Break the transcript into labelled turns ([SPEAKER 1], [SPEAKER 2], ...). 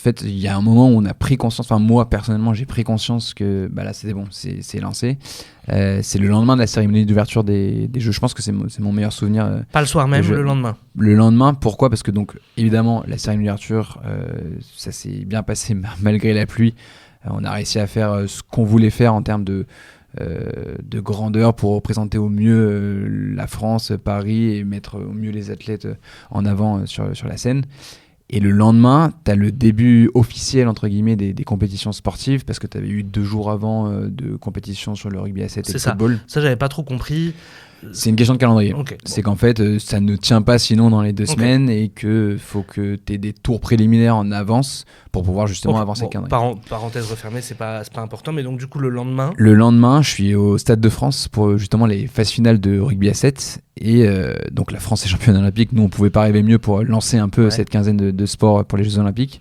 [SPEAKER 1] fait, il y a un moment où on a pris conscience, enfin moi personnellement j'ai pris conscience que là c'était bon, c'est lancé. C'est le lendemain de la cérémonie d'ouverture des Jeux. Je pense que c'est mon meilleur souvenir.
[SPEAKER 2] Pas le soir même, le lendemain.
[SPEAKER 1] Le lendemain, pourquoi ? Parce que donc évidemment la cérémonie d'ouverture, ça s'est bien passé malgré la pluie. On a réussi à faire ce qu'on voulait faire en termes de grandeur pour représenter au mieux la France, Paris et mettre au mieux les athlètes en avant sur la scène. Et le lendemain, tu as le début officiel entre guillemets des compétitions sportives parce que tu avais eu 2 jours avant de compétitions sur le rugby à 7 et le football.
[SPEAKER 2] Ça, j'avais pas trop compris.
[SPEAKER 1] C'est une question de calendrier.
[SPEAKER 2] Okay,
[SPEAKER 1] c'est qu'en fait, ça ne tient pas sinon dans les 2 semaines et qu'il faut que tu aies des tours préliminaires en avance pour pouvoir justement avancer le calendrier.
[SPEAKER 2] Parenthèse refermée, c'est pas important, mais donc du coup le lendemain...
[SPEAKER 1] Le lendemain, je suis au Stade de France pour justement les phases finales de rugby à 7 et donc la France est championne olympique. Nous, on pouvait pas rêver mieux pour lancer un peu cette quinzaine de sports pour les Jeux olympiques.